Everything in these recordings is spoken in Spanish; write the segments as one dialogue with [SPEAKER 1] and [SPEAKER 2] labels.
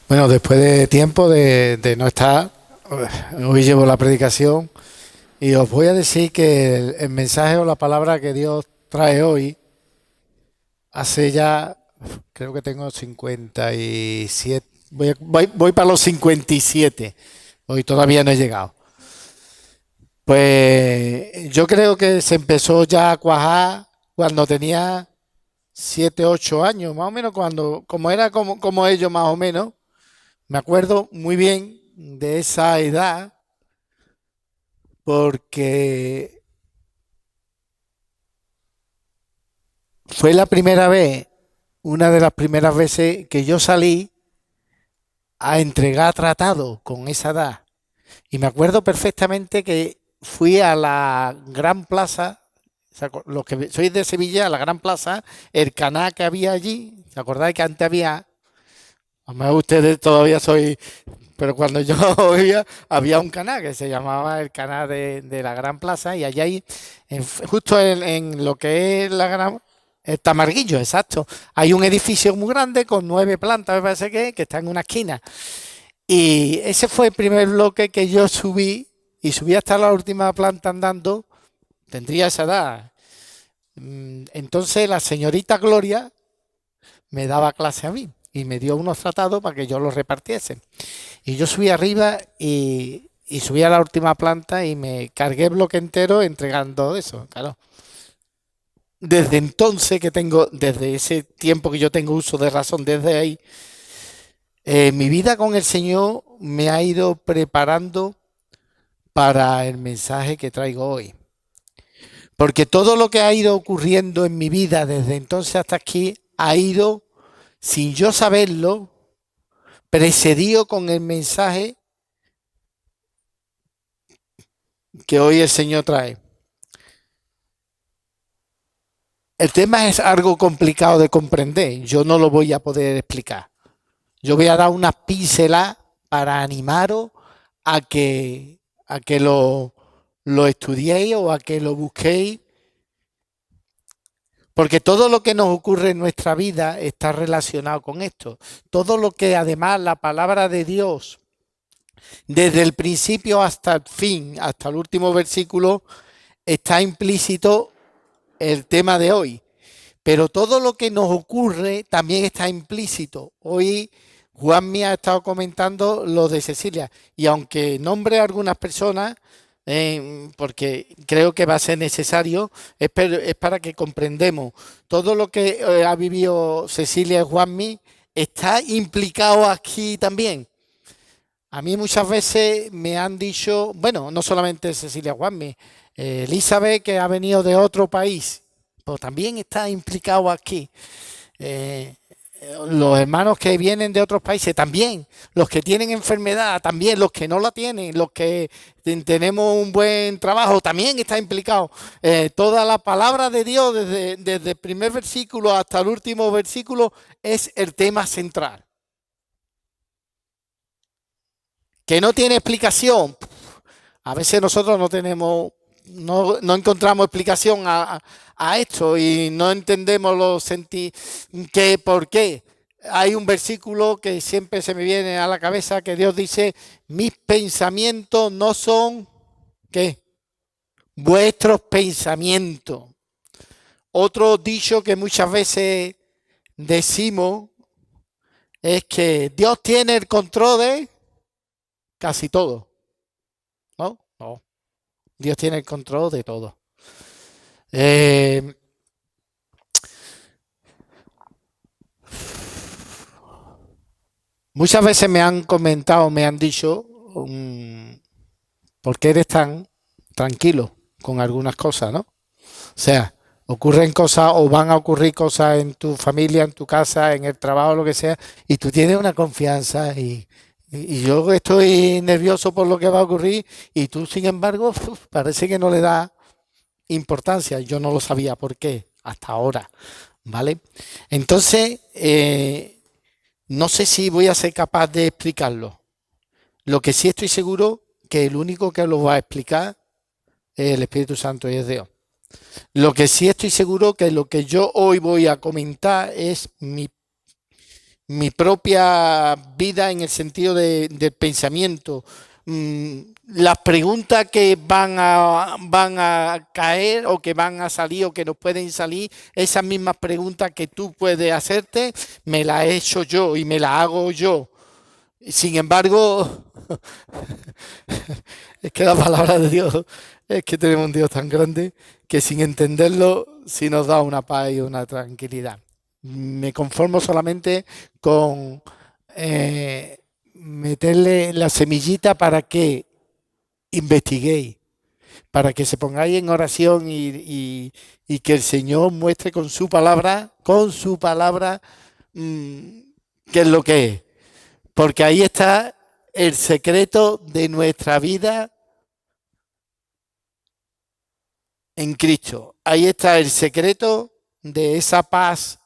[SPEAKER 1] Bueno, después de tiempo de no estar, hoy llevo la predicación y os voy a decir que el mensaje o la palabra que Dios trae hoy, hace ya, creo que tengo 57, voy para los 57, hoy todavía no he llegado. Pues yo creo que se empezó ya a cuajar cuando tenía 7, 8 años, más o menos, cuando, como era como ellos más o menos. Me acuerdo muy bien de esa edad porque fue la primera vez, una de las primeras veces que yo salí a entregar tratado con esa edad. Y me acuerdo perfectamente que fui a la Gran Plaza, los que sois de Sevilla, a la Gran Plaza, el canal que había allí. ¿Se acordáis que antes había? A lo mejor ustedes todavía soy. Pero cuando yo oía, había un canal que se llamaba el canal de la Gran Plaza y allá hay, justo en lo que es la Gran... El Tamarguillo, exacto. Hay un edificio muy grande con 9 plantas, me parece que está en una esquina. Y ese fue el primer bloque que yo subí y subí hasta la última planta andando. Tendría esa edad. Entonces la señorita Gloria me daba clase a mí y me dio unos tratados para que yo los repartiese. Y yo subí arriba y subí a la última planta y me cargué el bloque entero entregando eso, claro. Desde entonces que tengo, desde ese tiempo que yo tengo uso de razón, desde ahí, mi vida con el Señor me ha ido preparando para el mensaje que traigo hoy. Porque todo lo que ha ido ocurriendo en mi vida desde entonces hasta aquí ha ido, sin yo saberlo, precedido con el mensaje que hoy el Señor trae. El tema es algo complicado de comprender, yo no lo voy a poder explicar. Yo voy a dar unas pinceladas para animaros a que lo estudiéis o a que lo busquéis, porque todo lo que nos ocurre en nuestra vida está relacionado con esto. Todo lo que además la palabra de Dios, desde el principio hasta el fin, hasta el último versículo, está implícito el tema de hoy. Pero todo lo que nos ocurre también está implícito. Hoy Juan me ha estado comentando lo de Cecilia y aunque nombre a algunas personas, porque creo que va a ser necesario, es para que comprendamos todo lo que ha vivido Cecilia y Juanmi está implicado aquí también. A mí muchas veces me han dicho, bueno, no solamente Cecilia Juanmi, Elizabeth que ha venido de otro país, pues también está implicado aquí. Eh, los hermanos que vienen de otros países también, los que tienen enfermedad también, los que no la tienen, los que tenemos un buen trabajo también está implicado. Toda la palabra de Dios, desde el primer versículo hasta el último versículo, es el tema central. Que no tiene explicación. A veces nosotros no tenemos, no encontramos explicación a esto y no entendemos por qué. Hay un versículo que siempre se me viene a la cabeza que Dios dice, mis pensamientos no son, ¿qué? Vuestros pensamientos. Otro dicho que muchas veces decimos es que Dios tiene el control de casi todo, ¿no? No. Dios tiene el control de todo. Eh, Muchas veces me han comentado, me han dicho, ¿por qué eres tan tranquilo con algunas cosas, ¿no? O sea, ocurren cosas o van a ocurrir cosas en tu familia, en tu casa, en el trabajo, lo que sea, y tú tienes una confianza y yo estoy nervioso por lo que va a ocurrir y tú, sin embargo, parece que no le da importancia. Yo no lo sabía por qué hasta ahora, ¿vale? Entonces, no sé si voy a ser capaz de explicarlo. Lo que sí estoy seguro que el único que lo va a explicar es el Espíritu Santo y es Dios. Lo que sí estoy seguro que lo que yo hoy voy a comentar es mi propia vida en el sentido del pensamiento. Las preguntas que van a caer o que van a salir o que nos pueden salir, esas mismas preguntas que tú puedes hacerte, me las he hecho yo y me las hago yo. Sin embargo, es que la palabra de Dios es que tenemos un Dios tan grande que sin entenderlo sí nos da una paz y una tranquilidad. Me conformo solamente con meterle la semillita para que investiguéis, para que se pongáis en oración y que el Señor muestre con su palabra, mm, qué es lo que es. Porque ahí está el secreto de nuestra vida en Cristo. Ahí está el secreto de esa paz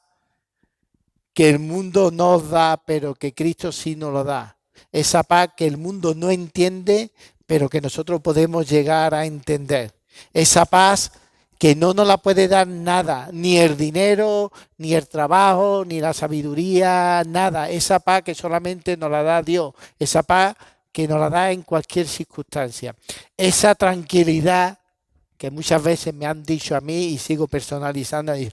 [SPEAKER 1] que el mundo nos da, pero que Cristo sí nos lo da. Esa paz que el mundo no entiende, pero que nosotros podemos llegar a entender. Esa paz que no nos la puede dar nada, ni el dinero, ni el trabajo, ni la sabiduría, nada. Esa paz que solamente nos la da Dios. Esa paz que nos la da en cualquier circunstancia. Esa tranquilidad que muchas veces me han dicho a mí y sigo personalizando. Y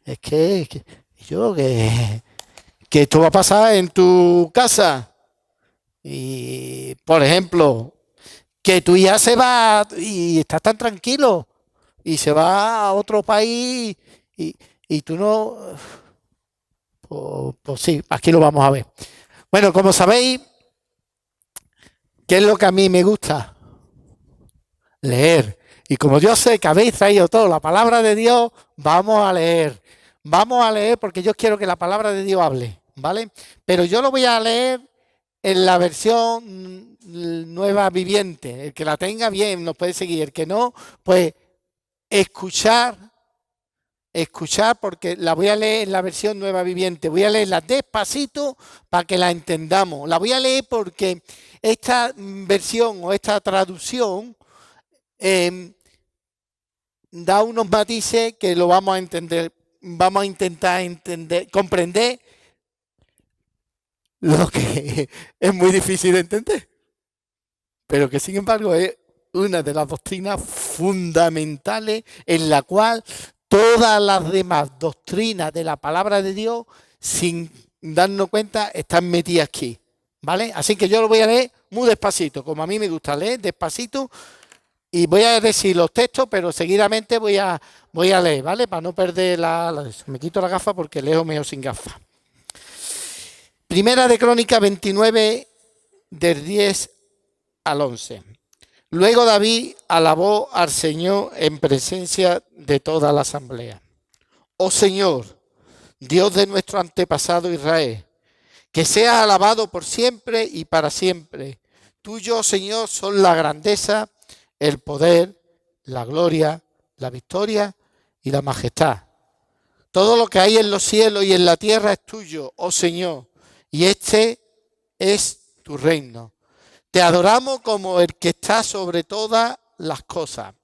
[SPEAKER 1] es que yo que esto va a pasar en tu casa. Y, por ejemplo, que tu hija se va y estás tan tranquilo y se va a otro país y, y tú no. Pues sí, aquí lo vamos a ver. Bueno, como sabéis, ¿qué es lo que a mí me gusta? Leer. Y como yo sé que habéis traído todo la palabra de Dios, vamos a leer. Vamos a leer porque yo quiero que la palabra de Dios hable, ¿vale? Pero yo lo voy a leer en la versión nueva viviente. El que la tenga bien nos puede seguir. El que no, pues escuchar, escuchar porque la voy a leer en la versión nueva viviente. Voy a leerla despacito para que la entendamos. La voy a leer porque esta versión o esta traducción da unos matices que lo vamos a entender, vamos a intentar entender, comprender lo que es muy difícil de entender, pero que sin embargo es una de las doctrinas fundamentales en la cual todas las demás doctrinas de la palabra de Dios, sin darnos cuenta, están metidas aquí, ¿vale? Así que yo lo voy a leer muy despacito, como a mí me gusta leer despacito. Y voy a decir los textos, pero seguidamente voy a leer, ¿vale? Para no perder me quito la gafa porque leo mejor sin gafas. Primera de Crónicas 29, del 10 al 11. Luego David alabó al Señor en presencia de toda la asamblea. Oh Señor, Dios de nuestro antepasado Israel, que seas alabado por siempre y para siempre. Tuyo, Señor, son la grandeza, el poder, la gloria, la victoria y la majestad. Todo lo que hay en los cielos y en la tierra es tuyo, oh Señor, y este es tu reino. Te adoramos como el que está sobre todas las cosas.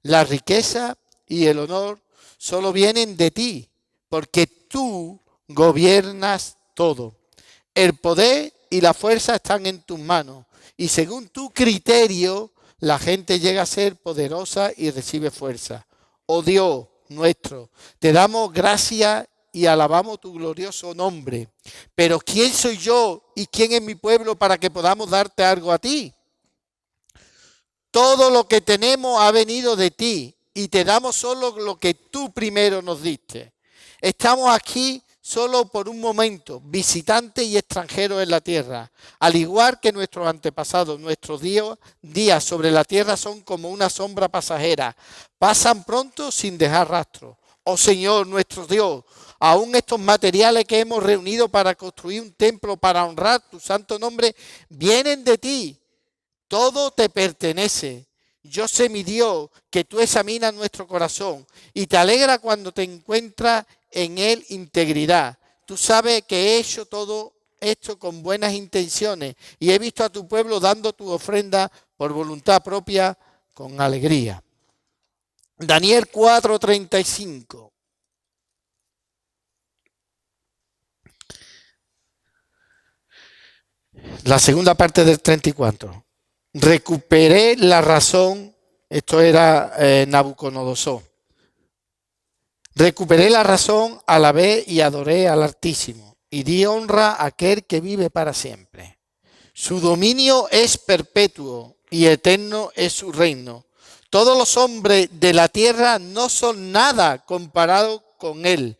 [SPEAKER 1] La riqueza y el honor solo vienen de ti, porque tú gobiernas todo. El poder y la fuerza están en tus manos, y según tu criterio, la gente llega a ser poderosa y recibe fuerza. Oh Dios nuestro, te damos gracias y alabamos tu glorioso nombre. Pero ¿quién soy yo y quién es mi pueblo para que podamos darte algo a ti? Todo lo que tenemos ha venido de ti y te damos solo lo que tú primero nos diste. Estamos aquí solo por un momento, visitantes y extranjeros en la tierra. Al igual que nuestros antepasados, nuestros días sobre la tierra son como una sombra pasajera. Pasan pronto sin dejar rastro. Oh Señor, nuestro Dios, aún estos materiales que hemos reunido para construir un templo para honrar tu santo nombre, vienen de ti. Todo te pertenece. Yo sé, mi Dios, que tú examinas nuestro corazón y te alegra cuando te encuentras en él integridad. Tú sabes que he hecho todo esto con buenas intenciones y he visto a tu pueblo dando tu ofrenda por voluntad propia con alegría. Daniel 4:35. La segunda parte del 34. Recuperé la razón, esto era Nabucodonosor. Recuperé la razón, alabé y adoré al Altísimo, y di honra a aquel que vive para siempre. Su dominio es perpetuo y eterno es su reino. Todos los hombres de la tierra no son nada comparado con él.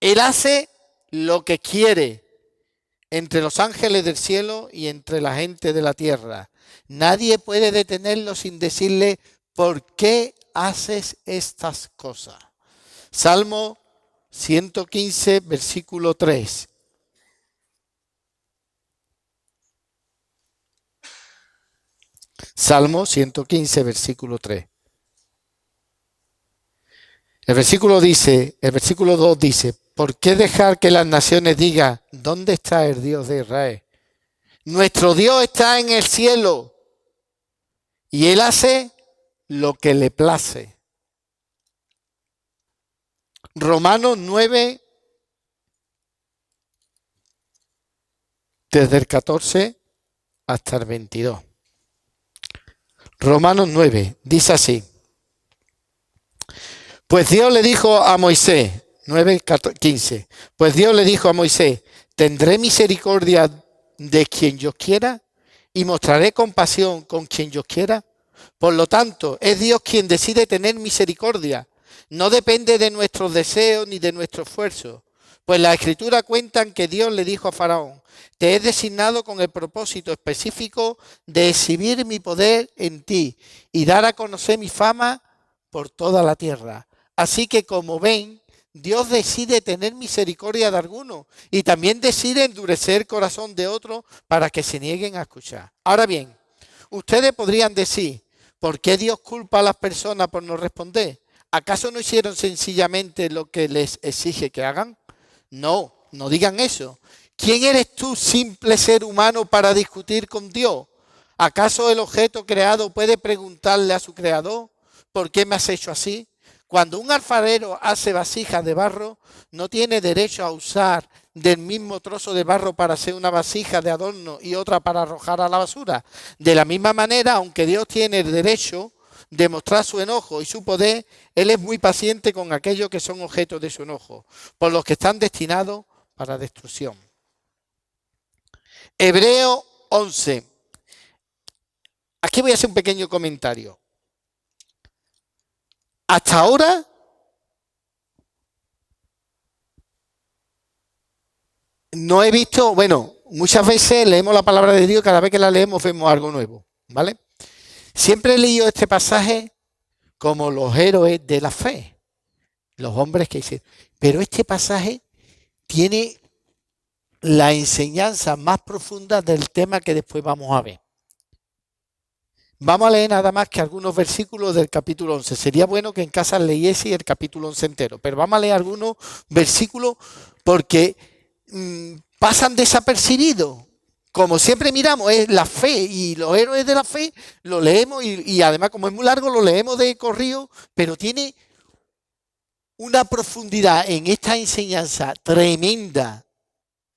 [SPEAKER 1] Él hace lo que quiere entre los ángeles del cielo y entre la gente de la tierra. Nadie puede detenerlo sin decirle, ¿por qué haces estas cosas? Salmo 115, versículo 3. Salmo 115, versículo 3. El versículo 2 dice, ¿por qué dejar que las naciones digan, ¿dónde está el Dios de Israel? Nuestro Dios está en el cielo y Él hace lo que le place. Romanos 9, desde el 14 hasta el 22. Romanos 9, dice así. Pues Dios le dijo a Moisés, 9:15, pues Dios le dijo a Moisés, tendré misericordia de quien yo quiera y mostraré compasión con quien yo quiera. Por lo tanto, es Dios quien decide tener misericordia. No depende de nuestros deseos ni de nuestro esfuerzo. Pues la Escritura cuentan que Dios le dijo a Faraón, te he designado con el propósito específico de exhibir mi poder en ti y dar a conocer mi fama por toda la tierra. Así que como ven, Dios decide tener misericordia de algunos y también decide endurecer el corazón de otros para que se nieguen a escuchar. Ahora bien, ustedes podrían decir, ¿por qué Dios culpa a las personas por no responder? ¿Acaso no hicieron sencillamente lo que les exige que hagan? No, no digan eso. ¿Quién eres tú, simple ser humano, para discutir con Dios? ¿Acaso el objeto creado puede preguntarle a su creador, ¿por qué me has hecho así? Cuando un alfarero hace vasijas de barro, no tiene derecho a usar del mismo trozo de barro para hacer una vasija de adorno y otra para arrojar a la basura. De la misma manera, aunque Dios tiene el derecho de mostrar su enojo y su poder, Él es muy paciente con aquellos que son objeto de su enojo, por los que están destinados para destrucción. Hebreo 11. Aquí voy a hacer un pequeño comentario. Hasta ahora no he visto, bueno, muchas veces leemos la palabra de Dios, cada vez que la leemos vemos algo nuevo, ¿vale? Siempre he leído este pasaje como los héroes de la fe, los hombres que dicen, pero este pasaje tiene la enseñanza más profunda del tema que después vamos a ver. Vamos a leer nada más que algunos versículos del capítulo 11. Sería bueno que en casa leyese el capítulo 11 entero, pero vamos a leer algunos versículos porque pasan desapercibidos. Como siempre miramos, es la fe y los héroes de la fe, lo leemos y además como es muy largo lo leemos de corrido, pero tiene una profundidad en esta enseñanza tremenda,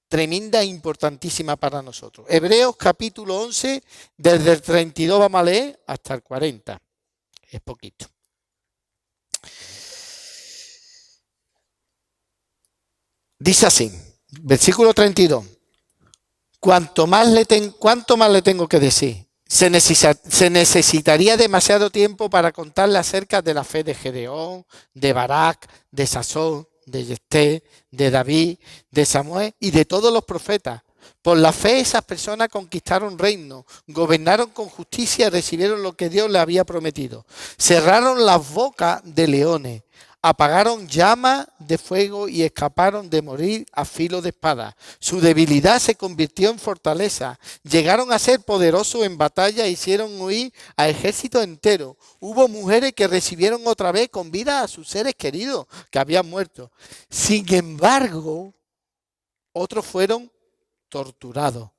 [SPEAKER 1] tremenda e importantísima para nosotros. Hebreos capítulo 11, desde el 32 vamos a leer hasta el 40. Es poquito. Dice así, versículo 32. ¿Cuánto más le tengo que decir? Se necesitaría demasiado tiempo para contarle acerca de la fe de Gedeón, de Barak, de Sasón, de Yefté, de David, de Samuel y de todos los profetas. Por la fe esas personas conquistaron reinos, gobernaron con justicia y recibieron lo que Dios les había prometido. Cerraron las bocas de leones, apagaron llamas de fuego y escaparon de morir a filo de espada. Su debilidad se convirtió en fortaleza. Llegaron a ser poderosos en batalla e hicieron huir a ejércitos enteros. Hubo mujeres que recibieron otra vez con vida a sus seres queridos que habían muerto. Sin embargo, otros fueron torturados.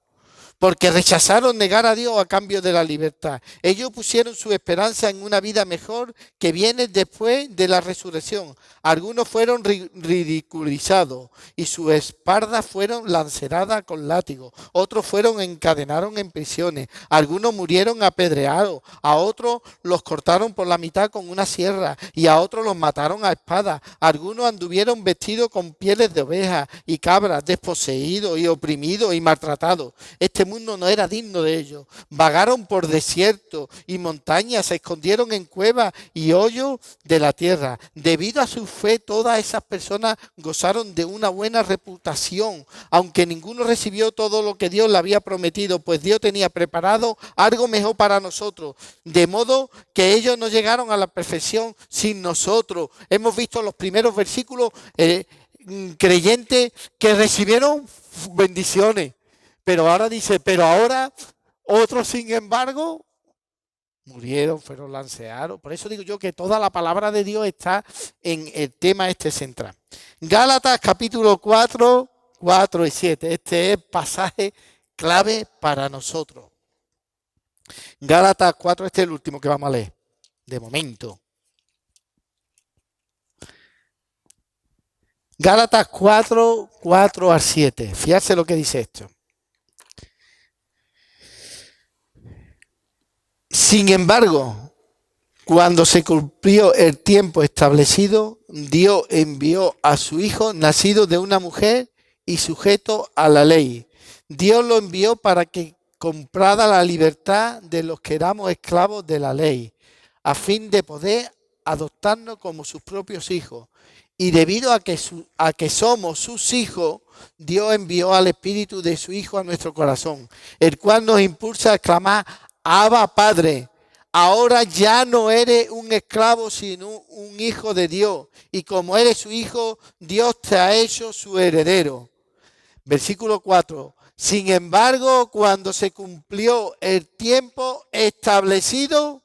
[SPEAKER 1] porque rechazaron negar a Dios a cambio de la libertad. Ellos pusieron su esperanza en una vida mejor que viene después de la resurrección. Algunos fueron ridiculizados y sus espaldas fueron lanceradas con látigos. Otros fueron encadenados en prisiones. Algunos murieron apedreados. A otros los cortaron por la mitad con una sierra y a otros los mataron a espada. Algunos anduvieron vestidos con pieles de ovejas y cabras, desposeídos y oprimidos y maltratados. Este mundo no era digno de ellos. Vagaron por desiertos y montañas, se escondieron en cuevas y hoyos de la tierra. Debido a su fe, todas esas personas gozaron de una buena reputación, aunque ninguno recibió todo lo que Dios le había prometido, pues Dios tenía preparado algo mejor para nosotros, de modo que ellos no llegaron a la perfección sin nosotros. Hemos visto los primeros versículos creyentes que recibieron bendiciones. Pero ahora dice, pero ahora otros, sin embargo, murieron, fueron lanceados. Por eso digo yo que toda la palabra de Dios está en el tema este central. Gálatas capítulo 4, 4 y 7. Este es pasaje clave para nosotros. Gálatas 4, este es el último que vamos a leer, de momento. Gálatas 4, 4 al 7. Fíjate lo que dice esto. Sin embargo, cuando se cumplió el tiempo establecido, Dios envió a su Hijo, nacido de una mujer y sujeto a la ley. Dios lo envió para que comprara la libertad de los que éramos esclavos de la ley, a fin de poder adoptarnos como sus propios hijos. Y debido a que somos sus hijos, Dios envió al Espíritu de su Hijo a nuestro corazón, el cual nos impulsa a exclamar: Abba, Padre. Ahora ya no eres un esclavo, sino un hijo de Dios. Y como eres su hijo, Dios te ha hecho su heredero. Versículo 4. Sin embargo, cuando se cumplió el tiempo establecido,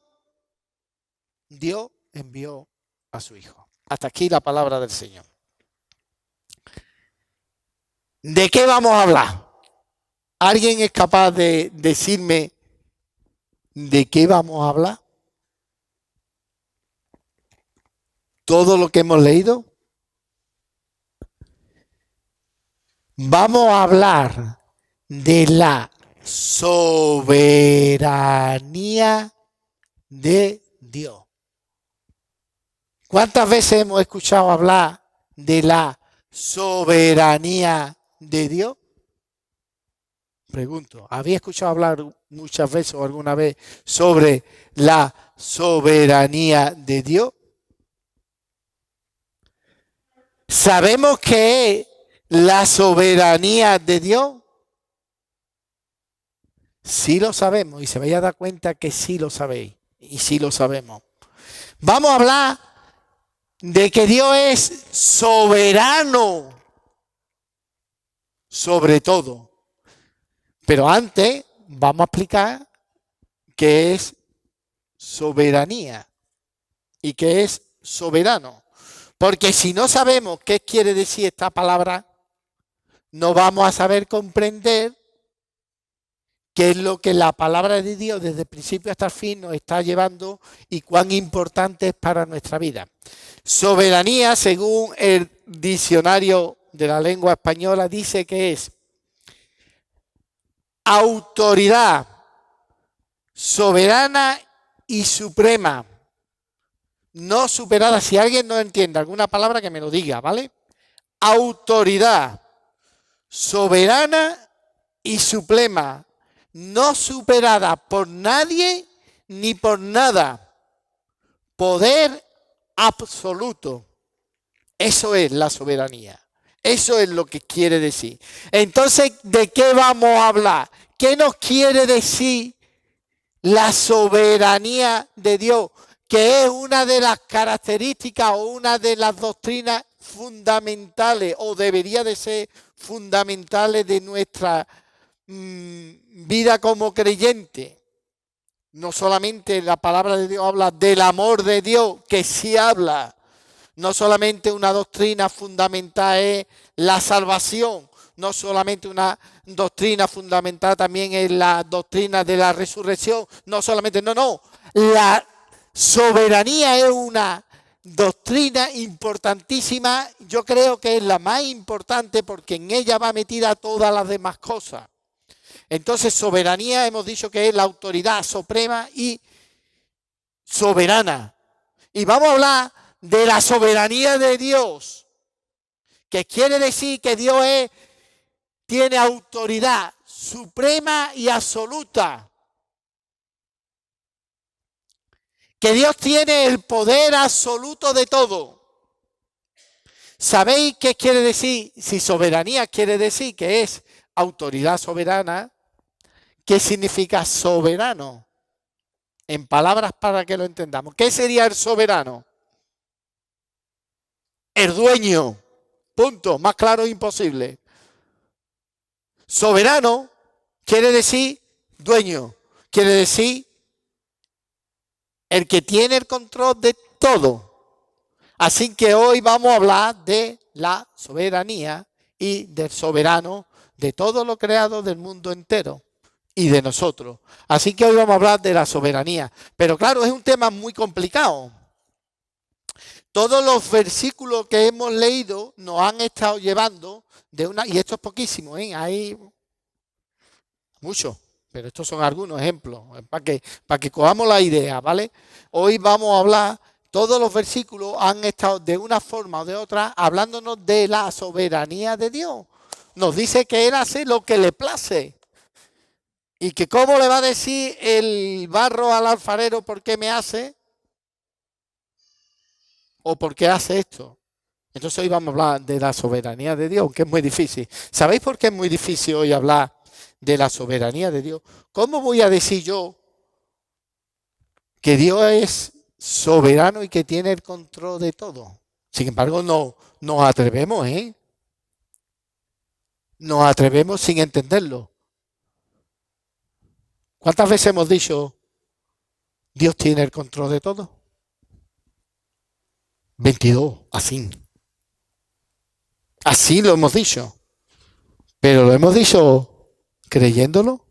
[SPEAKER 1] Dios envió a su Hijo. Hasta aquí la palabra del Señor. ¿De qué vamos a hablar? ¿Alguien es capaz de decirme de qué vamos a hablar? ¿Todo lo que hemos leído? Vamos a hablar de la soberanía de Dios. ¿Cuántas veces hemos escuchado hablar de la soberanía de Dios? Pregunto, ¿había escuchado hablar muchas veces o alguna vez sobre la soberanía de Dios? ¿Sabemos qué es la soberanía de Dios? Sí lo sabemos y se vaya a dar cuenta que sí lo sabéis y sí lo sabemos. Vamos a hablar de que Dios es soberano sobre todo. Pero antes vamos a explicar qué es soberanía y qué es soberano. Porque si no sabemos qué quiere decir esta palabra, no vamos a saber comprender qué es lo que la palabra de Dios desde el principio hasta el fin nos está llevando y cuán importante es para nuestra vida. Soberanía, según el diccionario de la lengua española, dice que es autoridad soberana y suprema, no superada. Si alguien no entiende alguna palabra, que me lo diga, ¿vale? Autoridad soberana y suprema, no superada por nadie ni por nada. Poder absoluto. Eso es la soberanía. Eso es lo que quiere decir. Entonces, ¿de qué vamos a hablar? ¿Qué nos quiere decir la soberanía de Dios? Que es una de las características o una de las doctrinas fundamentales, o debería de ser fundamentales, de nuestra vida como creyente. No solamente la palabra de Dios habla del amor de Dios, que sí habla. No solamente una doctrina fundamental es la salvación, no solamente una doctrina fundamentada también en la doctrina de la resurrección, no solamente, no, la soberanía es una doctrina importantísima, yo creo que es la más importante porque en ella va metida todas las demás cosas. Entonces, soberanía hemos dicho que es la autoridad suprema y soberana. Y vamos a hablar de la soberanía de Dios, que quiere decir que Dios tiene autoridad suprema y absoluta. Que Dios tiene el poder absoluto de todo. ¿Sabéis qué quiere decir? Si soberanía quiere decir que es autoridad soberana, ¿qué significa soberano? En palabras para que lo entendamos. ¿Qué sería el soberano? El dueño. Punto. Más claro imposible. Soberano quiere decir dueño. Quiere decir el que tiene el control de todo. Así que hoy vamos a hablar de la soberanía y del soberano de todo lo creado del mundo entero y de nosotros. Así que hoy vamos a hablar de la soberanía. Pero claro, es un tema muy complicado. Todos los versículos que hemos leído nos han estado llevando de una, y esto es poquísimo, hay muchos, pero estos son algunos ejemplos, para que cojamos la idea, ¿vale? Hoy vamos a hablar, todos los versículos han estado de una forma o de otra hablándonos de la soberanía de Dios. Nos dice que Él hace lo que le place. Y que cómo le va a decir el barro al alfarero por qué me hace o por qué hace esto. Entonces hoy vamos a hablar de la soberanía de Dios, aunque es muy difícil. ¿Sabéis por qué es muy difícil hoy hablar de la soberanía de Dios? ¿Cómo voy a decir yo que Dios es soberano y que tiene el control de todo? Sin embargo, no nos atrevemos, Nos atrevemos sin entenderlo. ¿Cuántas veces hemos dicho Dios tiene el control de todo? 22, así. Así lo hemos dicho. Pero lo hemos dicho creyéndolo.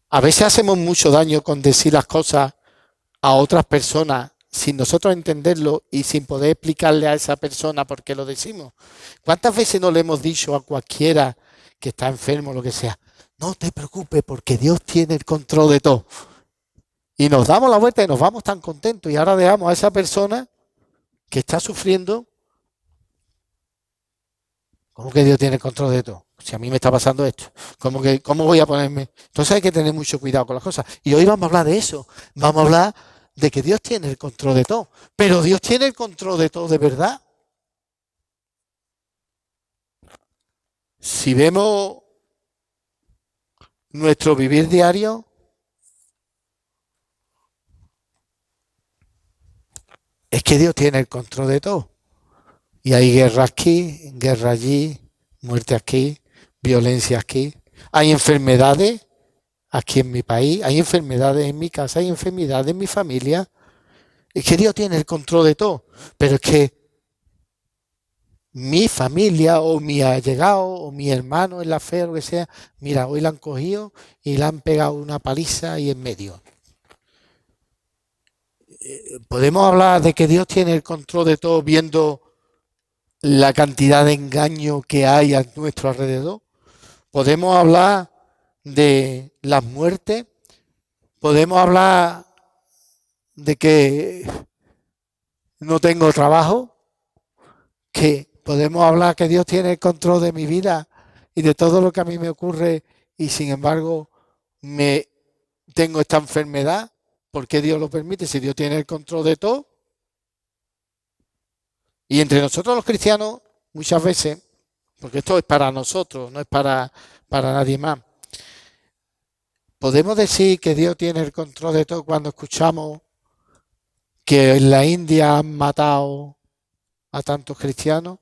[SPEAKER 1] A veces hacemos mucho daño con decir las cosas a otras personas sin nosotros entenderlo y sin poder explicarle a esa persona por qué lo decimos. ¿Cuántas veces no le hemos dicho a cualquiera que está enfermo o lo que sea, no te preocupes porque Dios tiene el control de todo? Y nos damos la vuelta y nos vamos tan contentos y ahora dejamos a esa persona que está sufriendo. ¿Cómo que Dios tiene el control de todo? Si a mí me está pasando esto, ¿cómo voy a ponerme? Entonces hay que tener mucho cuidado con las cosas. Y hoy vamos a hablar de eso. Vamos a hablar de que Dios tiene el control de todo. Pero Dios tiene el control de todo de verdad. Si vemos nuestro vivir diario, es que Dios tiene el control de todo. Y hay guerra aquí, guerra allí, muerte aquí, violencia aquí. Hay enfermedades aquí en mi país, hay enfermedades en mi casa, hay enfermedades en mi familia. Es que Dios tiene el control de todo. Pero es que mi familia o mi allegado o mi hermano en la fe o lo que sea, mira, hoy la han cogido y le han pegado una paliza y en medio. Podemos hablar de que Dios tiene el control de todo viendo la cantidad de engaño que hay a nuestro alrededor. Podemos hablar de las muertes. Podemos hablar de que no tengo trabajo. Que podemos hablar que Dios tiene el control de mi vida y de todo lo que a mí me ocurre y sin embargo tengo esta enfermedad. ¿Por qué Dios lo permite? Si Dios tiene el control de todo. Y entre nosotros los cristianos, muchas veces, porque esto es para nosotros, no es para nadie más, podemos decir que Dios tiene el control de todo cuando escuchamos que en la India han matado a tantos cristianos,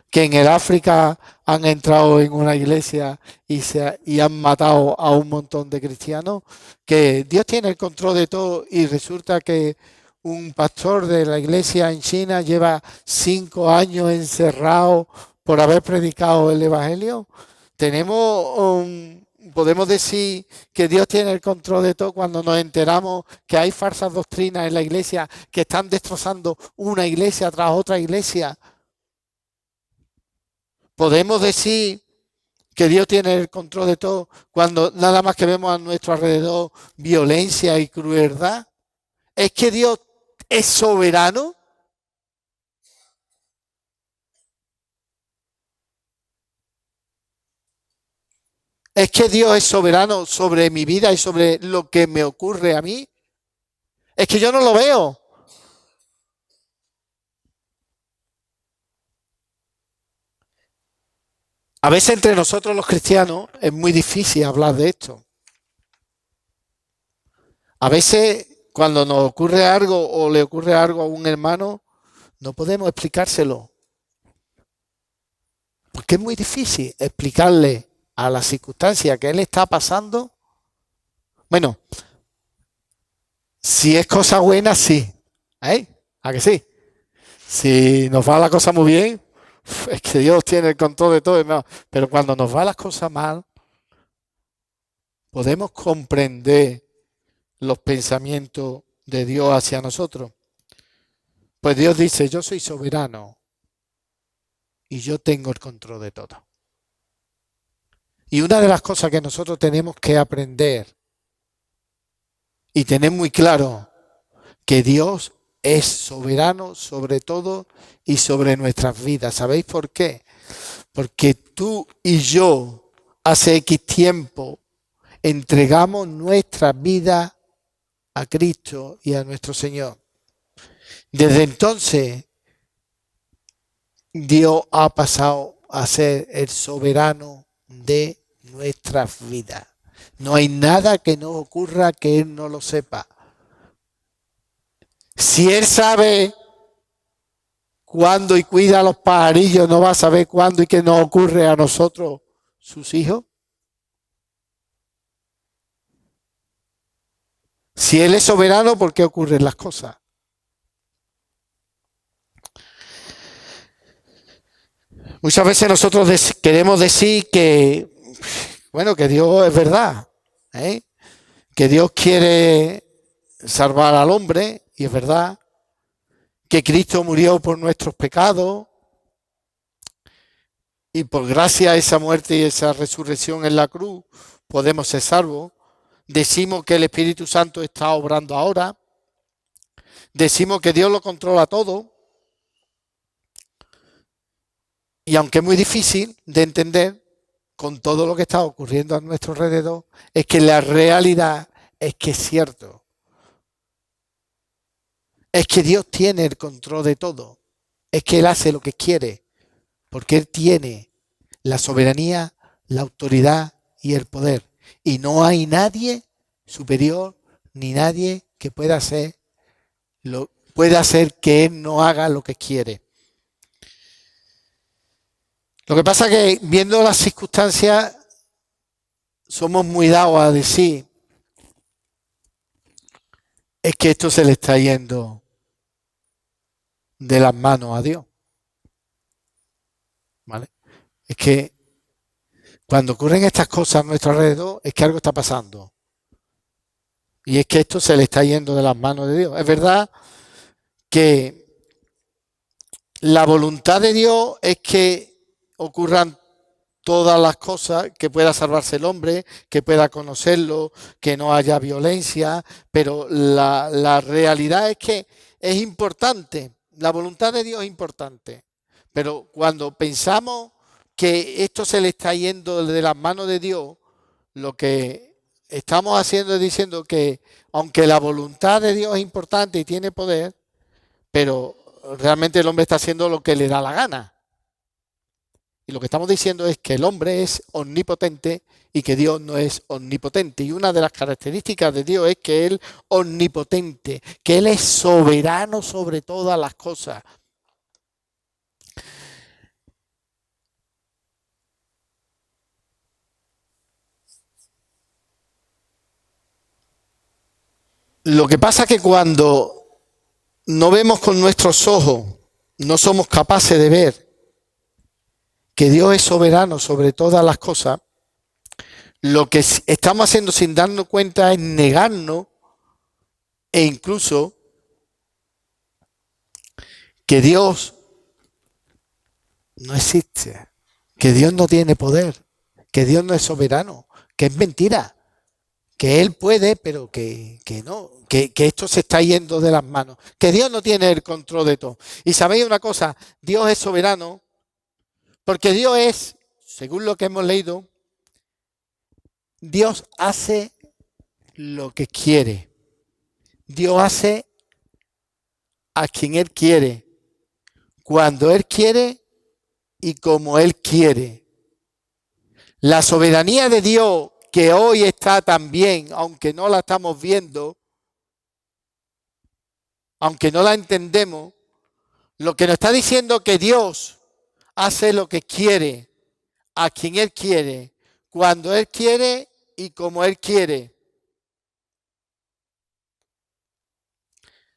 [SPEAKER 1] que en el África han entrado en una iglesia y han matado a un montón de cristianos, que Dios tiene el control de todo y resulta que un pastor de la iglesia en China lleva 5 años encerrado por haber predicado el Evangelio. Podemos decir que Dios tiene el control de todo cuando nos enteramos que hay falsas doctrinas en la iglesia que están destrozando una iglesia tras otra iglesia. Podemos decir que Dios tiene el control de todo cuando nada más que vemos a nuestro alrededor violencia y crueldad. ¿Es que Dios es soberano? ¿Es que Dios es soberano sobre mi vida y sobre lo que me ocurre a mí? Es que yo no lo veo. A veces entre nosotros los cristianos es muy difícil hablar de esto. A veces cuando nos ocurre algo o le ocurre algo a un hermano, no podemos explicárselo. Porque es muy difícil explicarle a la circunstancia que él está pasando. Bueno, si es cosa buena, sí. ¿Eh? ¿A que sí? Si nos va la cosa muy bien, es que Dios tiene el control de todo. No. Pero cuando nos va las cosas mal, podemos comprender los pensamientos de Dios hacia nosotros. Pues Dios dice, yo soy soberano y yo tengo el control de todo. Y una de las cosas que nosotros tenemos que aprender y tener muy claro, que Dios es soberano sobre todo y sobre nuestras vidas. ¿Sabéis por qué? Porque tú y yo hace X tiempo entregamos nuestra vida a Cristo y a nuestro Señor. Desde entonces, Dios ha pasado a ser el soberano de nuestras vidas. No hay nada que nos ocurra que Él no lo sepa. Si Él sabe cuándo y cuida a los pajarillos, ¿no va a saber cuándo y qué nos ocurre a nosotros, sus hijos? Si Él es soberano, ¿por qué ocurren las cosas? Muchas veces nosotros queremos decir que, bueno, que Dios es verdad, ¿eh? Que Dios quiere salvar al hombre, y es verdad, que Cristo murió por nuestros pecados, y por gracia a esa muerte y esa resurrección en la cruz podemos ser salvos. Decimos que el Espíritu Santo está obrando ahora. Decimos que Dios lo controla todo. Y aunque es muy difícil de entender con todo lo que está ocurriendo a nuestro alrededor, es que la realidad es que es cierto. Es que Dios tiene el control de todo. Es que Él hace lo que quiere. Porque Él tiene la soberanía, la autoridad y el poder. Y no hay nadie superior ni nadie que pueda hacer que Él no haga lo que quiere. Lo que pasa es que viendo las circunstancias somos muy dados a decir es que esto se le está yendo de las manos a Dios. ¿Vale? Es que cuando ocurren estas cosas a nuestro alrededor es que algo está pasando. Y es que esto se le está yendo de las manos de Dios. Es verdad que la voluntad de Dios es que ocurran todas las cosas, que pueda salvarse el hombre, que pueda conocerlo, que no haya violencia, pero la realidad es que es importante, la voluntad de Dios es importante, pero cuando pensamos que esto se le está yendo de las manos de Dios, lo que estamos haciendo es diciendo que aunque la voluntad de Dios es importante y tiene poder, pero realmente el hombre está haciendo lo que le da la gana. Y lo que estamos diciendo es que el hombre es omnipotente y que Dios no es omnipotente. Y una de las características de Dios es que Él es omnipotente, que Él es soberano sobre todas las cosas. Lo que pasa es que cuando no vemos con nuestros ojos, no somos capaces de ver que Dios es soberano sobre todas las cosas, lo que estamos haciendo sin darnos cuenta es negarnos e incluso que Dios no existe, que Dios no tiene poder, que Dios no es soberano, que es mentira, que Él puede, pero que no, que esto se está yendo de las manos, que Dios no tiene el control de todo. Y sabéis una cosa, Dios es soberano porque Dios es, según lo que hemos leído, Dios hace lo que quiere. Dios hace a quien Él quiere, cuando Él quiere y como Él quiere. La soberanía de Dios, que hoy está también, aunque no la estamos viendo, aunque no la entendemos, lo que nos está diciendo que Dios hace lo que quiere, a quien Él quiere, cuando Él quiere y como Él quiere.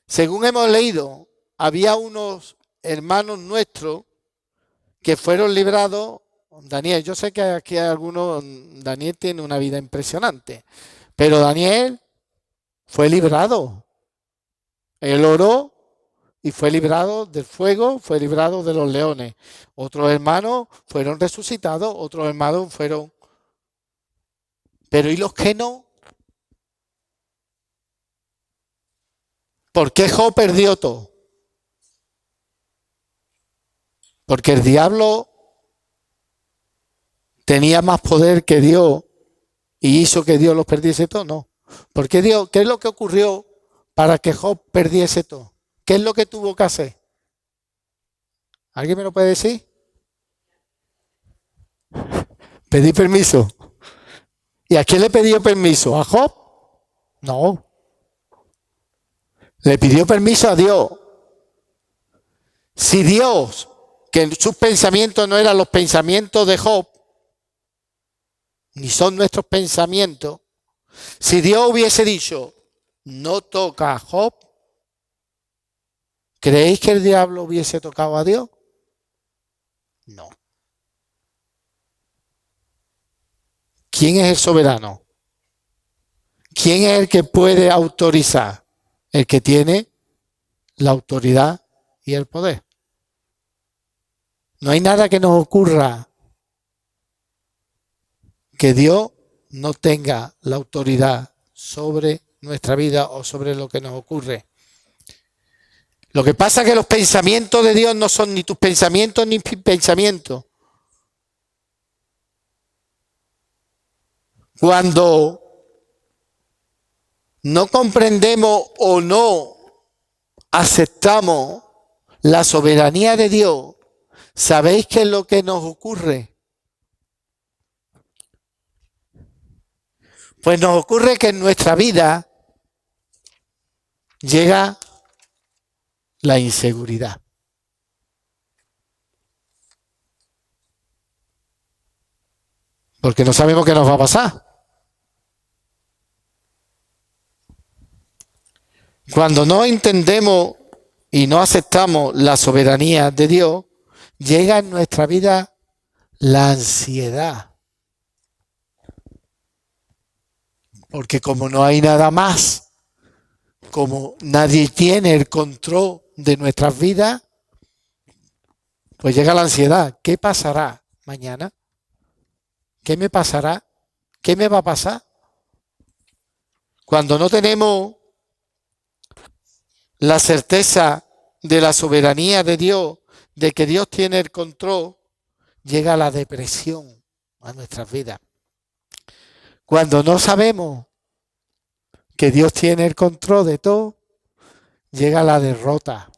[SPEAKER 1] Según hemos leído, había unos hermanos nuestros que fueron librados. Daniel, yo sé que aquí hay algunos, Daniel tiene una vida impresionante, pero Daniel fue librado. Él oró y fue librado del fuego, fue librado de los leones. Otros hermanos fueron resucitados, otros hermanos fueron... Pero ¿y los que no? ¿Por qué Job perdió todo? Porque el diablo tenía más poder que Dios y hizo que Dios los perdiese todo, no. Porque Dios, ¿qué es lo que ocurrió para que Job perdiese todo? ¿Qué es lo que tuvo que hacer? ¿Alguien me lo puede decir? Pedí permiso. ¿Y a quién le pidió permiso? ¿A Job? No. Le pidió permiso a Dios. Si Dios, que sus pensamientos no eran los pensamientos de Job, ni son nuestros pensamientos, si Dios hubiese dicho, no toca a Job, ¿creéis que el diablo hubiese tocado a Dios? No. ¿Quién es el soberano? ¿Quién es el que puede autorizar? El que tiene la autoridad y el poder. No hay nada que nos ocurra que Dios no tenga la autoridad sobre nuestra vida o sobre lo que nos ocurre. Lo que pasa es que los pensamientos de Dios no son ni tus pensamientos ni mis pensamientos. Cuando no comprendemos o no aceptamos la soberanía de Dios, ¿sabéis qué es lo que nos ocurre? Pues nos ocurre que en nuestra vida llega la inseguridad. Porque no sabemos qué nos va a pasar. Cuando no entendemos y no aceptamos la soberanía de Dios, llega en nuestra vida la ansiedad. Porque como no hay nada más, como nadie tiene el control de nuestras vidas, pues llega la ansiedad. ¿Qué pasará mañana? ¿Qué me pasará? ¿Qué me va a pasar? Cuando no tenemos la certeza de la soberanía de Dios, de que Dios tiene el control, llega la depresión a nuestras vidas. Cuando no sabemos que Dios tiene el control de todo, llega la derrota.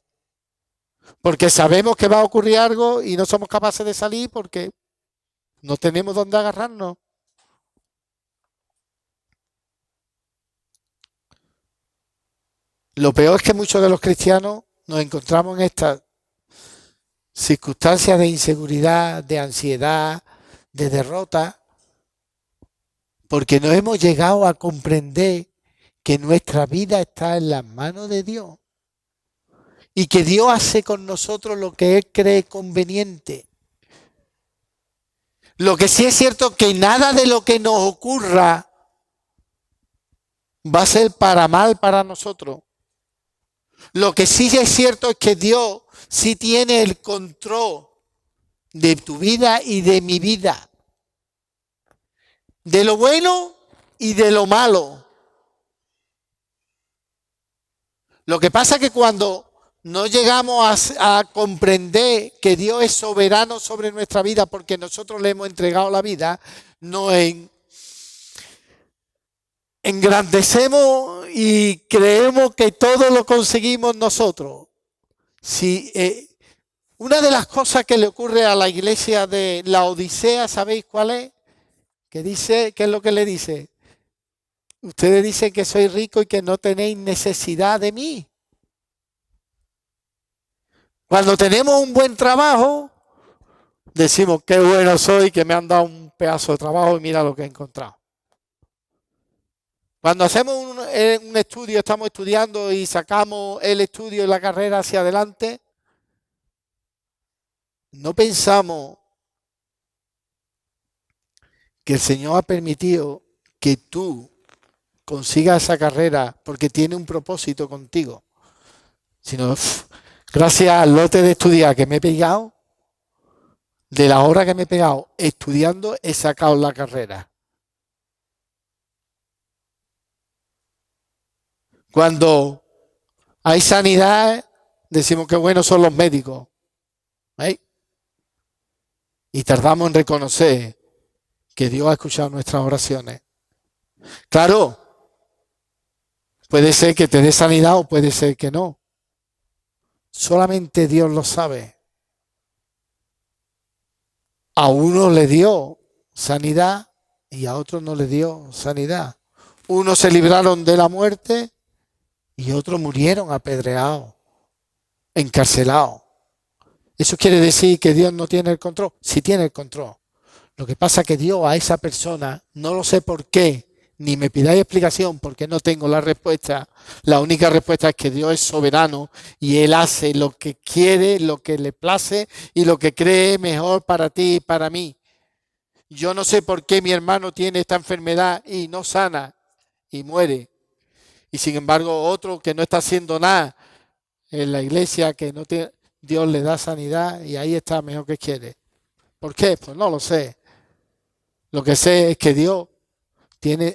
[SPEAKER 1] Porque sabemos que va a ocurrir algo y no somos capaces de salir porque no tenemos dónde agarrarnos. Lo peor es que muchos de los cristianos nos encontramos en estas circunstancias de inseguridad, de ansiedad, de derrota, porque no hemos llegado a comprender que nuestra vida está en las manos de Dios. y que Dios hace con nosotros lo que Él cree conveniente. Lo que sí es cierto que nada de lo que nos ocurra va a ser para mal para nosotros. Lo que sí es cierto es que Dios sí tiene el control de tu vida y de mi vida. De lo bueno y de lo malo. Lo que pasa es que cuando no llegamos a comprender que Dios es soberano sobre nuestra vida porque nosotros le hemos entregado la vida, nos engrandecemos y creemos que todo lo conseguimos nosotros. Si, una de las cosas que le ocurre a la iglesia de la Odisea, ¿sabéis cuál es? Que dice, ¿qué es lo que le dice? Ustedes dicen que soy rico y que no tenéis necesidad de mí. Cuando tenemos un buen trabajo, decimos, qué bueno soy, que me han dado un pedazo de trabajo y mira lo que he encontrado. Cuando hacemos un estudio, estamos estudiando y sacamos el estudio y la carrera hacia adelante, no pensamos que el Señor ha permitido que tú consigas esa carrera porque tiene un propósito contigo, sino gracias al lote de estudiar que me he pegado, de la hora que me he pegado estudiando, he sacado la carrera. Cuando hay sanidad, decimos que buenos son los médicos. ¿Eh? Y tardamos en reconocer que Dios ha escuchado nuestras oraciones. Claro, puede ser que te dé sanidad o puede ser que no. Solamente Dios lo sabe. A uno le dio sanidad y a otro no le dio sanidad. Unos se libraron de la muerte y otros murieron apedreados, encarcelados. ¿Eso quiere decir que Dios no tiene el control? Sí tiene el control. Lo que pasa es que Dios a esa persona, no lo sé por qué, ni me pidáis explicación porque no tengo la respuesta. La única respuesta es que Dios es soberano y Él hace lo que quiere, lo que le place y lo que cree mejor para ti y para mí. Yo no sé por qué mi hermano tiene esta enfermedad y no sana y muere. Y sin embargo otro que no está haciendo nada en la iglesia, que no tiene, Dios le da sanidad y ahí está mejor que quiere. ¿Por qué? Pues no lo sé. Lo que sé es que Dios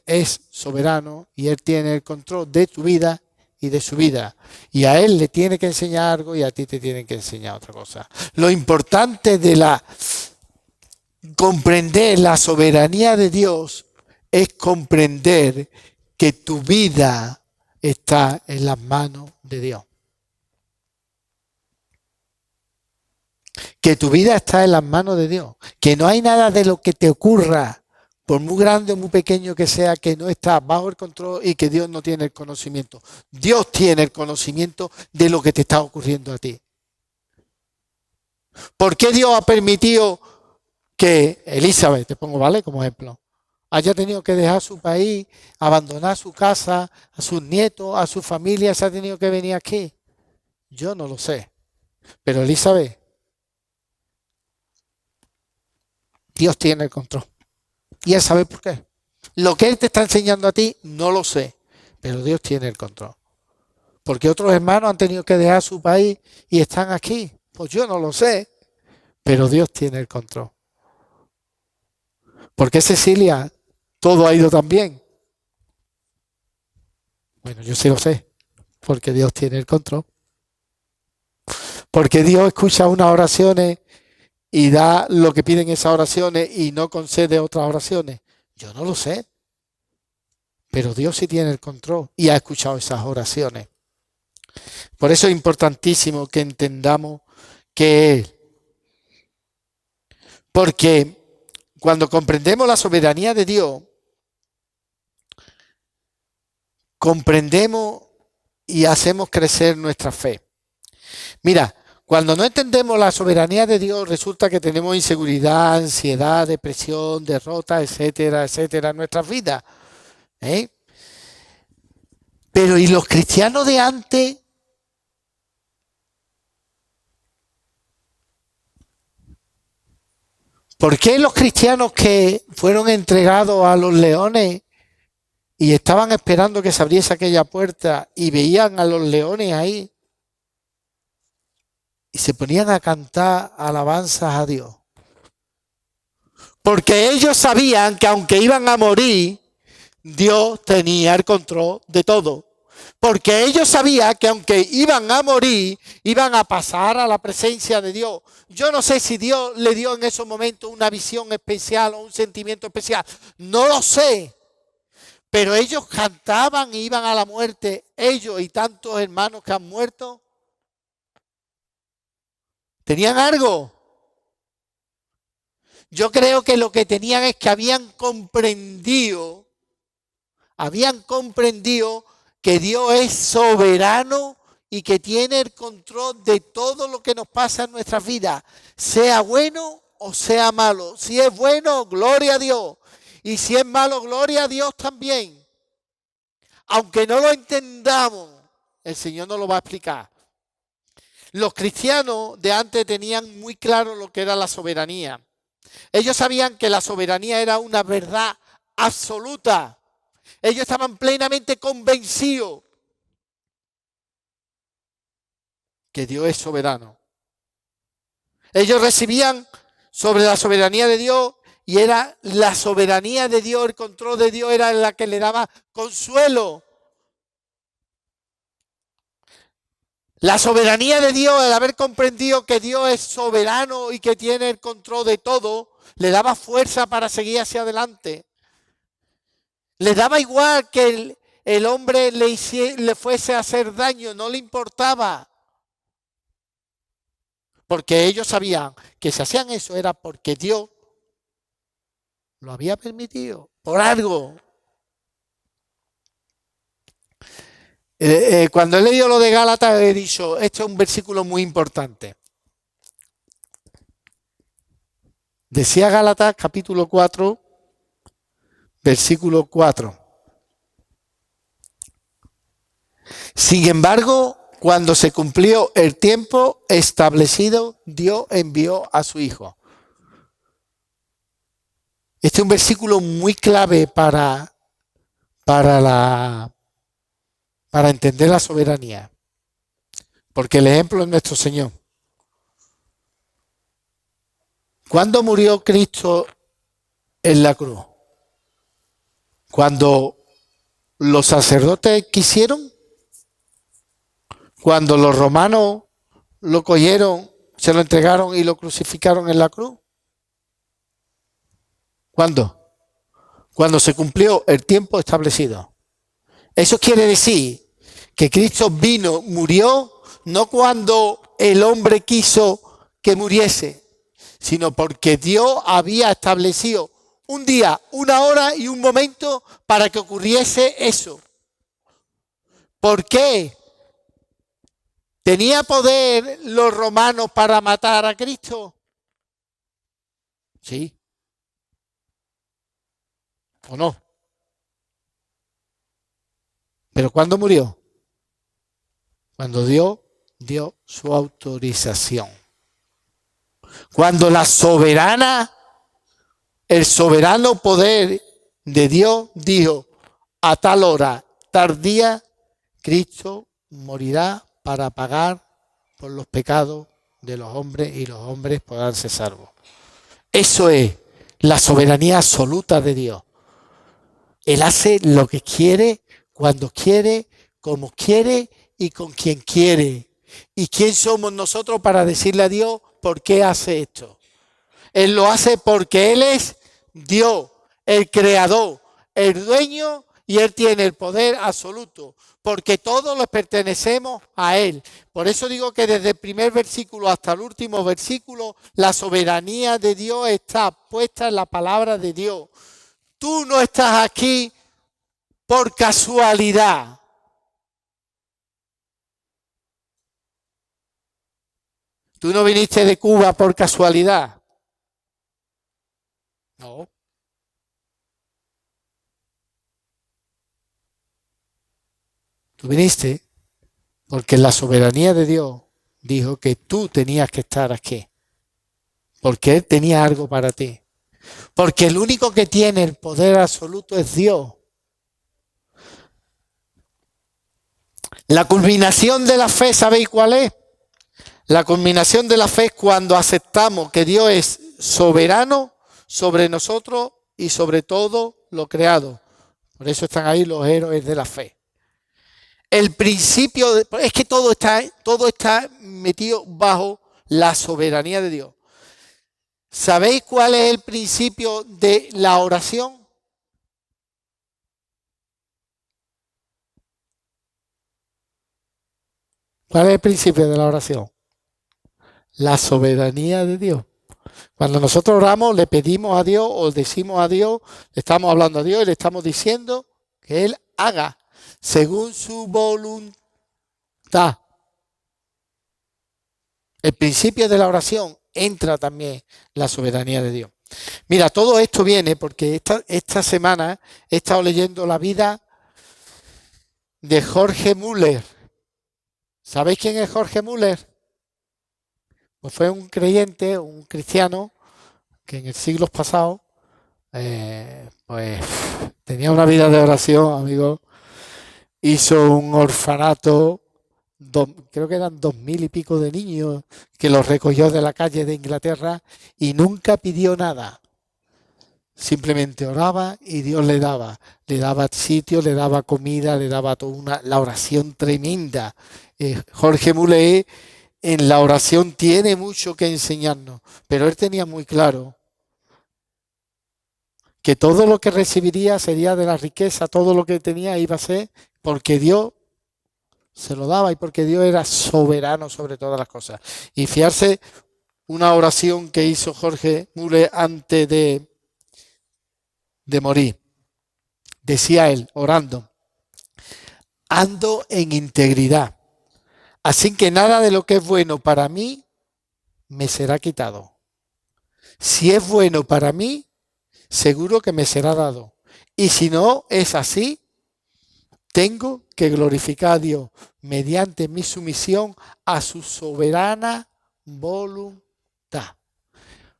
[SPEAKER 1] es soberano y Él tiene el control de tu vida y de su vida. Y a Él le tiene que enseñar algo y a ti te tienen que enseñar otra cosa. Lo importante de comprender la soberanía de Dios es comprender que tu vida está en las manos de Dios. Que tu vida está en las manos de Dios. Que no hay nada de lo que te ocurra, por muy grande o muy pequeño que sea, que no está bajo el control y que Dios no tiene el conocimiento. Dios tiene el conocimiento de lo que te está ocurriendo a ti. ¿Por qué Dios ha permitido que Elizabeth, te pongo, ¿vale? Como ejemplo, haya tenido que dejar su país, abandonar su casa, a sus nietos, a su familia, se ha tenido que venir aquí? Yo no lo sé. Pero Elizabeth, Dios tiene el control. Y Él sabe por qué. Lo que Él te está enseñando a ti, no lo sé. Pero Dios tiene el control. Porque otros hermanos han tenido que dejar su país y están aquí. Pues yo no lo sé. Pero Dios tiene el control. ¿Por qué Cecilia todo ha ido tan bien? Bueno, yo sí lo sé. Porque Dios tiene el control. Porque Dios escucha unas oraciones y da lo que piden esas oraciones y no concede otras oraciones. Yo no lo sé. Pero Dios sí tiene el control y ha escuchado esas oraciones. Por eso es importantísimo que entendamos que Él. Porque cuando comprendemos la soberanía de Dios, comprendemos y hacemos crecer nuestra fe. Mira, cuando no entendemos la soberanía de Dios, resulta que tenemos inseguridad, ansiedad, depresión, derrota, etcétera, etcétera, en nuestras vidas. Pero ¿y los cristianos de antes? ¿Por qué los cristianos que fueron entregados a los leones y estaban esperando que se abriese aquella puerta y veían a los leones ahí y se ponían a cantar alabanzas a Dios? Porque ellos sabían que aunque iban a morir, Dios tenía el control de todo. Porque ellos sabían que aunque iban a morir, iban a pasar a la presencia de Dios. Yo no sé si Dios le dio en esos momentos una visión especial o un sentimiento especial. No lo sé. Pero ellos cantaban e iban a la muerte. Ellos y tantos hermanos que han muerto. ¿Tenían algo? Yo creo que lo que tenían es que habían comprendido que Dios es soberano y que tiene el control de todo lo que nos pasa en nuestras vidas, sea bueno o sea malo. Si es bueno, gloria a Dios. Y si es malo, gloria a Dios también. Aunque no lo entendamos, el Señor nos lo va a explicar. Los cristianos de antes tenían muy claro lo que era la soberanía. Ellos sabían que la soberanía era una verdad absoluta. Ellos estaban plenamente convencidos que Dios es soberano. Ellos recibían sobre la soberanía de Dios y era la soberanía de Dios, el control de Dios era la que le daba consuelo. La soberanía de Dios, el haber comprendido que Dios es soberano y que tiene el control de todo, le daba fuerza para seguir hacia adelante. Le daba igual que el hombre le fuese a hacer daño, no le importaba. Porque ellos sabían que si hacían eso era porque Dios lo había permitido, por algo. Cuando he leído lo de Gálatas he dicho, este es un versículo muy importante. Decía Gálatas capítulo 4, versículo 4. Sin embargo, cuando se cumplió el tiempo establecido, Dios envió a su Hijo. Este es un versículo muy clave para entender la soberanía. Porque el ejemplo es nuestro Señor. ¿Cuándo murió Cristo en la cruz? ¿Cuando los sacerdotes quisieron? ¿Cuando los romanos lo cogieron, se lo entregaron y lo crucificaron en la cruz? ¿Cuándo? Cuando se cumplió el tiempo establecido. Eso quiere decir que Cristo vino, murió, no cuando el hombre quiso que muriese, sino porque Dios había establecido un día, una hora y un momento para que ocurriese eso. ¿Por qué? ¿Tenía poder los romanos para matar a Cristo? Sí. ¿O no? ¿Pero cuándo murió? Cuando Dios dio su autorización. Cuando el soberano poder de Dios dijo, a tal hora, tal día, Cristo morirá para pagar por los pecados de los hombres y los hombres podrán ser salvos. Eso es la soberanía absoluta de Dios. Él hace lo que quiere, cuando quiere, como quiere y con quien quiere. ¿Y quién somos nosotros para decirle a Dios por qué hace esto? Él lo hace porque Él es Dios, el creador, el dueño, y Él tiene el poder absoluto, porque todos les pertenecemos a Él. Por eso digo que desde el primer versículo hasta el último versículo, la soberanía de Dios está puesta en la palabra de Dios. Tú no estás aquí por casualidad. Tú no viniste de Cuba por casualidad. No. Tú viniste porque la soberanía de Dios dijo que tú tenías que estar aquí. porque Él tenía algo para ti. Porque el único que tiene el poder absoluto es Dios. La culminación de la fe, ¿sabéis cuál es? La culminación de la fe es cuando aceptamos que Dios es soberano sobre nosotros y sobre todo lo creado. Por eso están ahí los héroes de la fe. El principio, es que todo está metido bajo la soberanía de Dios. ¿Sabéis cuál es el principio de la oración? ¿Cuál es el principio de la oración? La soberanía de Dios. Cuando nosotros oramos, le pedimos a Dios o decimos a Dios, le estamos hablando a Dios y le estamos diciendo que Él haga según su voluntad. El principio de la oración entra también la soberanía de Dios. Mira, todo esto viene porque esta semana he estado leyendo la vida de Jorge Müller. ¿Sabéis quién es Jorge Müller? Pues fue un creyente, un cristiano, que en el siglo pasado, pues tenía una vida de oración, amigo. Hizo un orfanato, creo que eran 2000 y pico de niños, que los recogió de la calle de Inglaterra y nunca pidió nada. Simplemente oraba y Dios le daba sitio, le daba comida, le daba la oración tremenda. Jorge Müller en la oración tiene mucho que enseñarnos, pero él tenía muy claro que todo lo que recibiría sería de la riqueza, todo lo que tenía iba a ser porque Dios se lo daba y porque Dios era soberano sobre todas las cosas. Y fiarse una oración que hizo Jorge Müller antes de morir. Decía él, orando, ando en integridad, así que nada de lo que es bueno para mí me será quitado. Si es bueno para mí, seguro que me será dado. Y si no es así, tengo que glorificar a Dios mediante mi sumisión a su soberana voluntad.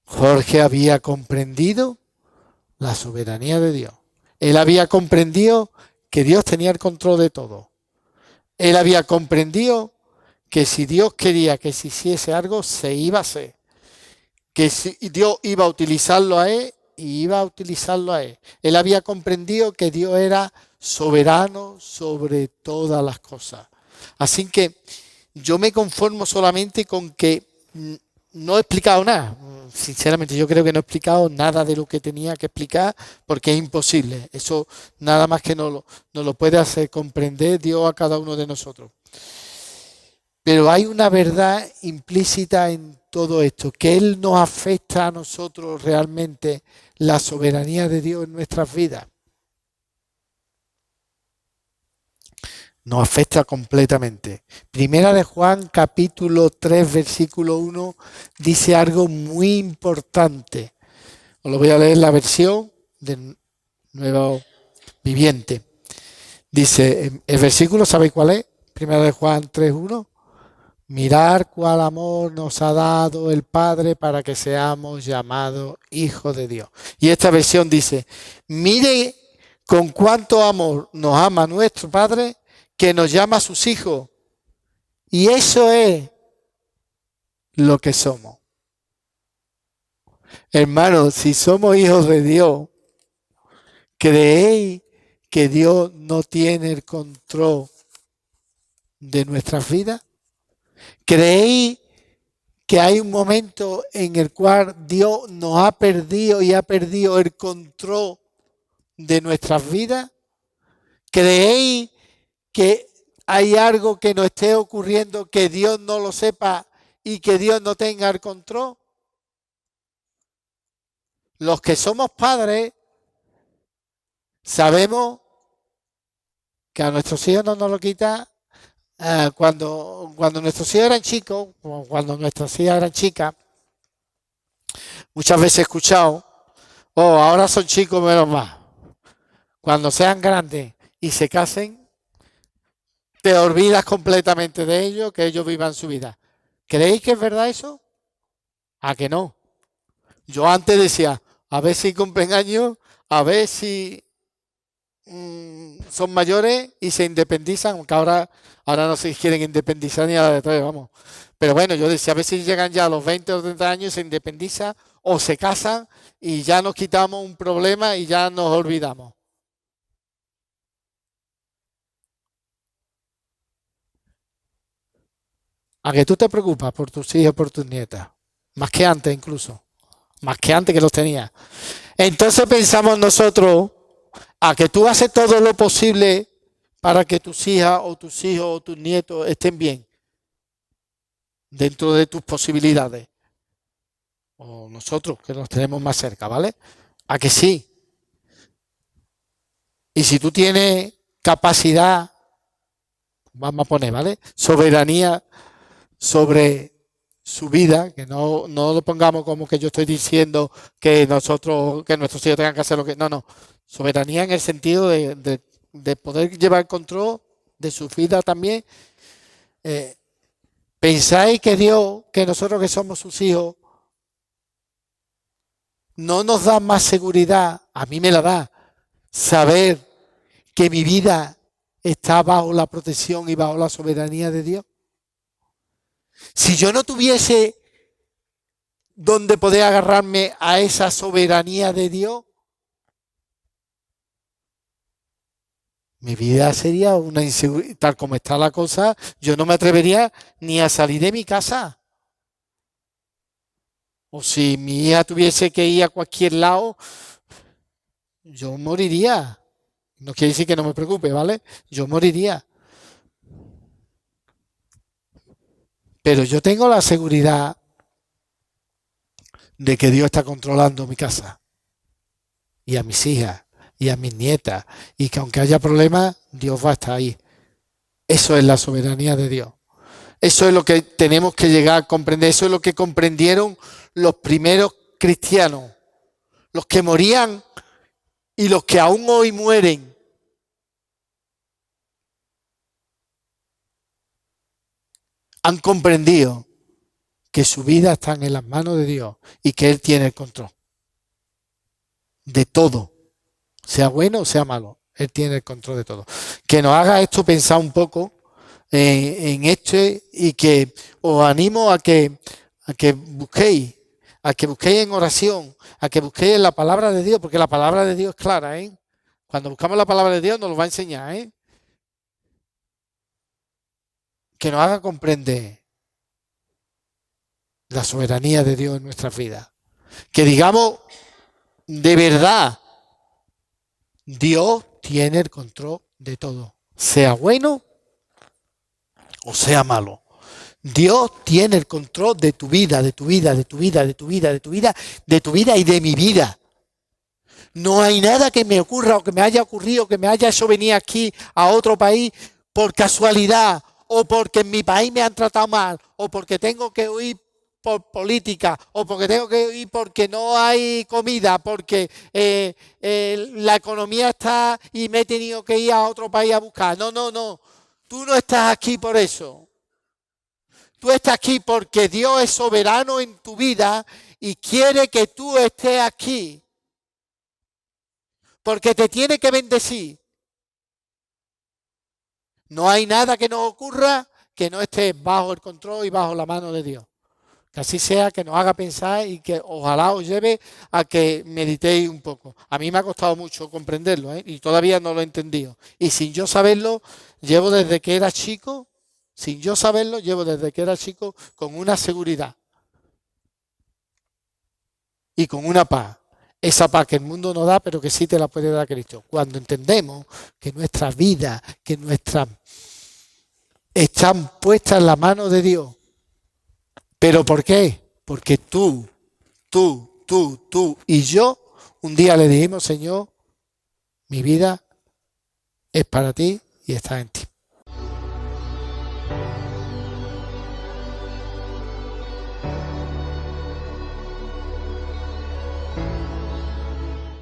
[SPEAKER 1] Jorge había comprendido la soberanía de Dios. Él había comprendido que Dios tenía el control de todo. Él había comprendido que si Dios quería que se hiciese algo, se iba a hacer. Que si Dios iba a utilizarlo a él, y iba a utilizarlo a él. Él había comprendido que Dios era soberano sobre todas las cosas. Así que yo me conformo solamente con que no he explicado nada. Sinceramente, yo creo que no he explicado nada de lo que tenía que explicar porque es imposible. Eso nada más que nos lo puede hacer comprender Dios a cada uno de nosotros. Pero hay una verdad implícita en todo esto, que Él nos afecta a nosotros realmente la soberanía de Dios en nuestras vidas. Nos afecta completamente. Primera de Juan, capítulo 3, versículo 1, dice algo muy importante. Os lo voy a leer la versión del Nuevo Viviente. Dice, el versículo, ¿sabéis cuál es? Primera de Juan 3, 1. Mirar cuál amor nos ha dado el Padre para que seamos llamados hijos de Dios. Y esta versión dice, mire con cuánto amor nos ama nuestro Padre que nos llama a sus hijos. Y eso es lo que somos. Hermanos, si somos hijos de Dios, ¿creéis que Dios no tiene el control de nuestras vidas? ¿Creéis que hay un momento en el cual Dios nos ha perdido y ha perdido el control de nuestras vidas? ¿Creéis que hay algo que nos esté ocurriendo que Dios no lo sepa y que Dios no tenga el control? Los que somos padres sabemos que a nuestros hijos no nos lo quita. Cuando nuestros hijos eran chicos, cuando nuestras hijas eran chicas, muchas veces he escuchado, oh, ahora son chicos menos más. Cuando sean grandes y se casen, te olvidas completamente de ellos, que ellos vivan su vida. ¿Creéis que es verdad eso? ¿A que no? Yo antes decía, a ver si cumplen años, a ver si son mayores y se independizan, aunque ahora no se quieren independizar ni a la de tres, vamos. Pero bueno, yo decía, a ver si llegan ya a los 20 o 30 años, se independizan o se casan y ya nos quitamos un problema y ya nos olvidamos. A que tú te preocupas por tus hijos, por tus nietas, más que antes incluso, más que antes que los tenías. Entonces pensamos nosotros a que tú haces todo lo posible para que tus hijas o tus hijos o tus nietos estén bien dentro de tus posibilidades. O nosotros que los tenemos más cerca, ¿vale? A que sí. Y si tú tienes capacidad, vamos a poner, ¿vale? Soberanía sobre su vida, que no lo pongamos como que yo estoy diciendo que que nuestros hijos tengan que hacer lo que. No, no. Soberanía en el sentido de poder llevar control de su vida también. Eh, ¿Pensáis que Dios, que nosotros que somos sus hijos, no nos da más seguridad? A mí me la da saber que mi vida está bajo la protección y bajo la soberanía de Dios. Si yo no tuviese donde poder agarrarme a esa soberanía de Dios, mi vida sería una inseguridad. Tal como está la cosa, yo no me atrevería ni a salir de mi casa. O si mi hija tuviese que ir a cualquier lado, yo moriría. No quiere decir que no me preocupe, ¿vale? Yo moriría. Pero yo tengo la seguridad de que Dios está controlando mi casa y a mis hijas y a mis nietas y que aunque haya problemas, Dios va a estar ahí. Eso es la soberanía de Dios. Eso es lo que tenemos que llegar a comprender. Eso es lo que comprendieron los primeros cristianos, los que morían y los que aún hoy mueren. Han comprendido que su vida está en las manos de Dios y que Él tiene el control de todo, sea bueno o sea malo. Él tiene el control de todo. Que nos haga esto pensar un poco en esto y que os animo a que busquéis en oración, a que busquéis en la palabra de Dios, porque la palabra de Dios es clara, ¿eh? Cuando buscamos la palabra de Dios nos lo va a enseñar, ¿eh? Que nos haga comprender la soberanía de Dios en nuestras vidas. Que digamos de verdad, Dios tiene el control de todo, sea bueno o sea malo. Dios tiene el control de tu vida, de tu vida, de tu vida, de tu vida, de tu vida, de tu vida y de mi vida. No hay nada que me ocurra o que me haya ocurrido, que me haya hecho venir aquí a otro país por casualidad o porque en mi país me han tratado mal o porque tengo que huir por política o porque tengo que huir porque no hay comida, porque la economía está y me he tenido que ir a otro país a buscar. No, no, no. Tú no estás aquí por eso. Tú estás aquí porque Dios es soberano en tu vida y quiere que tú estés aquí. Porque te tiene que bendecir. No hay nada que nos ocurra que no esté bajo el control y bajo la mano de Dios. Que así sea, que nos haga pensar y que ojalá os lleve a que meditéis un poco. A mí me ha costado mucho comprenderlo, ¿eh? Y todavía no lo he entendido. Y sin yo saberlo, llevo desde que era chico, con una seguridad y con una paz. Esa paz que el mundo no da, pero que sí te la puede dar Cristo. Cuando entendemos que nuestra vida, que nuestras están puestas en la mano de Dios. ¿Pero por qué? Porque tú y yo un día le dijimos, Señor, mi vida es para ti y está en ti.